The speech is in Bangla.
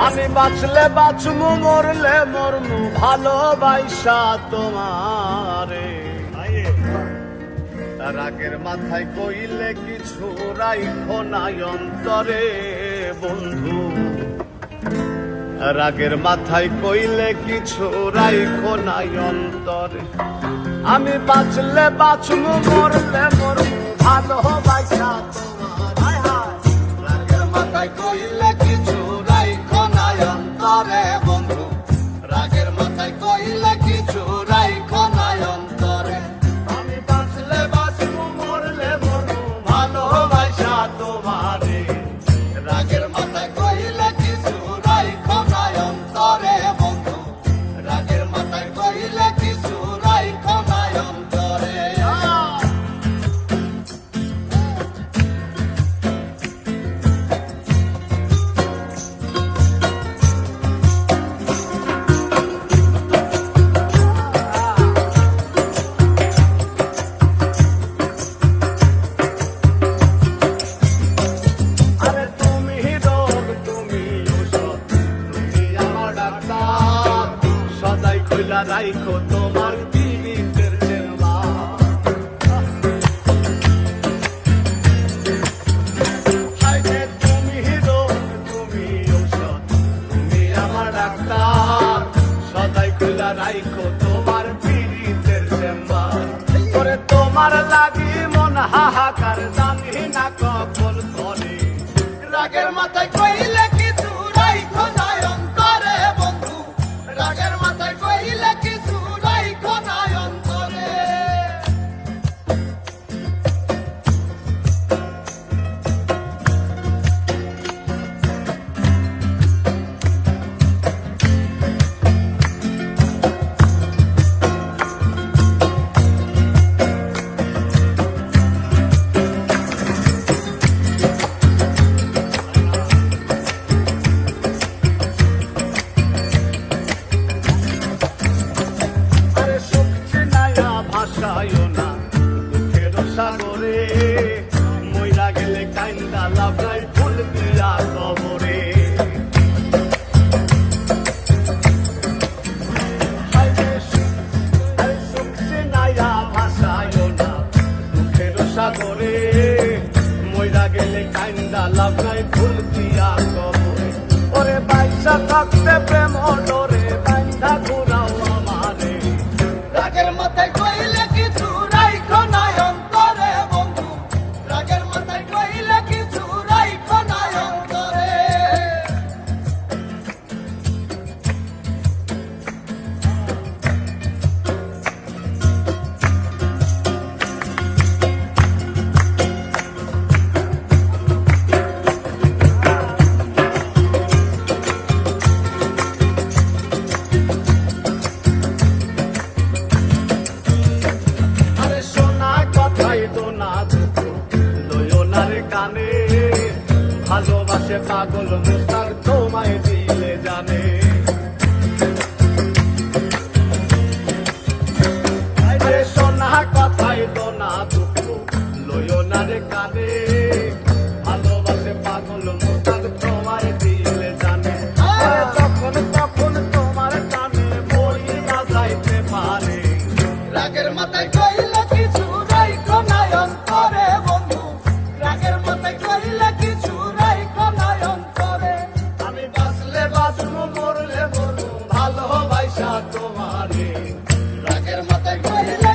আমি বাঁচলে বাঁচমু মরলে মরমু ভালোবাসা তোমারে। রাগের মাথায় কইলে কিছু রাইখো নাই অন্তরে বন্ধু, রাগের মাথায় কইলে কিছু রাইখো নাই অন্তরে। আমি বাঁচলে বাঁচমু মরলে মরমু ভালোবাসা তোমার। রাগের মাথায় কইলে কিছু রাইখো নাই অন্তরে বন্ধু, রাগের মাথায় কইলে কিছু রাইখো নাই অন্তরে। আমি বাঁচলে বাঁচমু মরলে মরমু ভালোবাসা তোমারে। রাগের মাথায় কইলে কিছু রাইখো নাই অন্তরে বন্ধু, রাগের মাথায় কইলে কিছু রাইখো নাই অন্তরে। রাইখো তোমার পীড়িতের চেম্বার। হায়রে তুমি রোগ তুমি ঔষধ, তুমি আমার ডাক্তার। সদাই খুলা রাইখো তোমার পীড়িতের চেম্বার। করে তোমার লাগি মন হাহাকার, জানি না কখন করে। রাগের মাথায় কইলে কিছু রাইখো নাই অন্তরে বন্ধু, রাগের মাথায় কইলে কিছু রাইখো নাই অন্তরে। না দুঃখের সাগরে মইরা গেলে কাইন্দা লাগাই ফুল দিয়া কবরে। সুখছে নাইয়া ভাষায় না দুঃখের সাগরে মইরা গেলে কাইন্দা লাগাই ফুল দিয়া কবরে। ওরে বাইসা থাকতে প্রেম ডরে বাইন্দা ঘুরাও আমারে। রাগের মাথায় কইলে কিছু রাইখো নাই অন্তরে বন্ধু, রাগের মাথায় কইলে কিছু রাইখো নাই অন্তরে। কানে ভালোবাসে পাগল মুস্তাক তোমায় দিলে জানে। সোনা কথাই তো না দুঃখ লইও না রে কানে, ভালোবাসে পাগল মুস্তাক তোমায় দিলে জানে। যখন তখন তোমার কানে বই না যাইতে পারে। রাগের মাথায় কইলে কিছু রাইখো নাই অন্তরে বন্ধু, রাগের মাথায় কইলে কিছু রাইখো নাই অন্তরে। আমি বাঁচলে বাঁচবো মরলে মরবো ভালোবাসা তোমারে। রাগের মাথায় কইলে